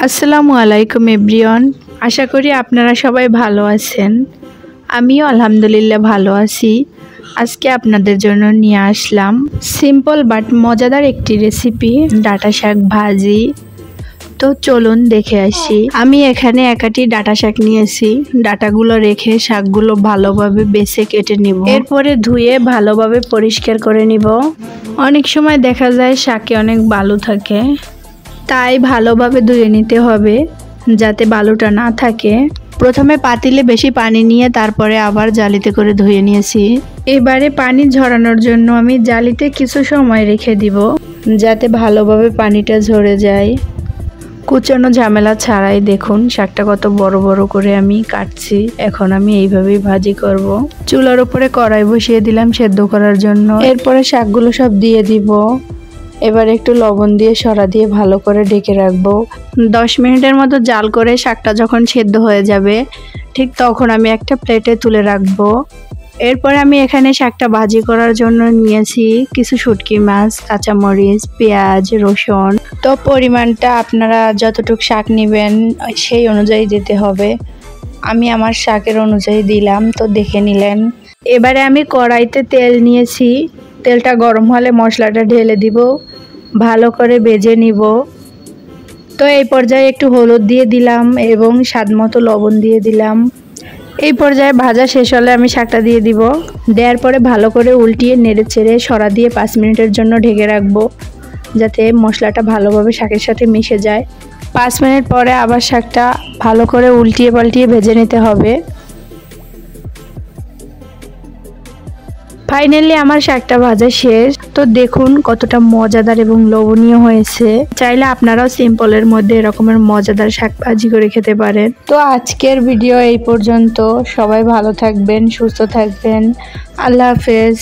আসসালামু আলাইকুম এভরিওয়ান। আশা করি আপনারা সবাই ভালো আছেন। আমিও আলহামদুলিল্লাহ ভালো আছি। আজকে আপনাদের জন্য নিয়ে আসলাম সিম্পল বাট মজাদার একটি রেসিপি, ডাঁটা শাক ভাজি। তো চলুন দেখে আসি। আমি এখানে একাটি ডাঁটা শাক নিয়েছি। ডাঁটাগুলো রেখে শাকগুলো ভালোভাবে বেছে কেটে নিব। এরপরে ধুয়ে ভালোভাবে পরিষ্কার করে নিব। অনেক সময় দেখা যায় শাকে অনেক বালু থাকে, তাই ভালোভাবে ধুয়ে নিতে হবে যাতে বালুটা না থাকে। প্রথমে পাতিলে বেশি পানি নিয়ে তারপরে আবার জালিতে করে ধুয়ে নিয়েছি। এবারে পানি ঝরানোর জন্য আমি জালিতে কিছু সময় রেখে দিব যাতে ভালোভাবে পানিটা ঝরে যায়। কুচানো ঝামেলা ছাড়াই দেখুন শাকটা কত বড় বড় করে আমি কাটছি। এখন আমি এইভাবেই ভাজি করব। চুলার উপরে কড়াই বসিয়ে দিলাম সেদ্ধ করার জন্য। এরপরে শাকগুলো সব দিয়ে দিব। এবার একটু লবণ দিয়ে সরা দিয়ে ভালো করে ঢেকে রাখবো। 10 মিনিটের মতো জাল করে শাকটা যখন সেদ্ধ হয়ে যাবে ঠিক তখন আমি একটা প্লেটে তুলে রাখবো। এরপরে আমি এখানে শাকটা ভাজি করার জন্য নিয়েছি কিছু শুটকি মাছ, কাঁচামরিচ, পেঁয়াজ, রসুন। তো পরিমাণটা আপনারা যতটুকু শাক নেবেন সেই অনুযায়ী দিতে হবে। আমি আমার শাকের অনুযায়ী দিলাম, তো দেখে নিলেন। এবারে আমি কড়াইতে তেল নিয়েছি। তেলটা গরম হলে মশলাটা ঢেলে দিব, ভালো করে ভেজে নিব। তো এই পর্যায়ে একটু হলুদ দিয়ে দিলাম এবং স্বাদমতো লবণ দিয়ে দিলাম। এই পর্যায়ে ভাজা শেষ হলে আমি শাকটা দিয়ে দিব। দেওয়ার পরে ভালো করে উল্টিয়ে নেড়ে চেড়ে সরা দিয়ে 5 মিনিটের জন্য ঢেকে রাখবো যাতে মশলাটা ভালোভাবে শাকের সাথে মিশে যায়। 5 মিনিট পরে আবার শাকটা ভালো করে উল্টিয়ে পাল্টিয়ে ভেজে নিতে হবে। ফাইনালি আমার শাকটা ভাজা শেষ। তো দেখুন কতটা মজাদার এবং লোভনীয় হয়েছে। চাইলে আপনারাও সিম্পলের মধ্যে এরকমের মজাদার শাক ভাজি করে খেতে পারেন। তো আজকের ভিডিও এই পর্যন্ত। সবাই ভালো থাকবেন, সুস্থ থাকবেন। আল্লাহ হাফেজ।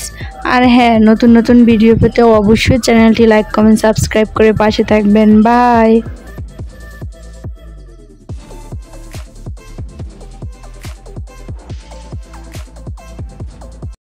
আর হ্যাঁ, নতুন নতুন ভিডিও পেতে অবশ্যই চ্যানেলটি লাইক, কমেন্ট, সাবস্ক্রাইব করে পাশে থাকবেন। বাই।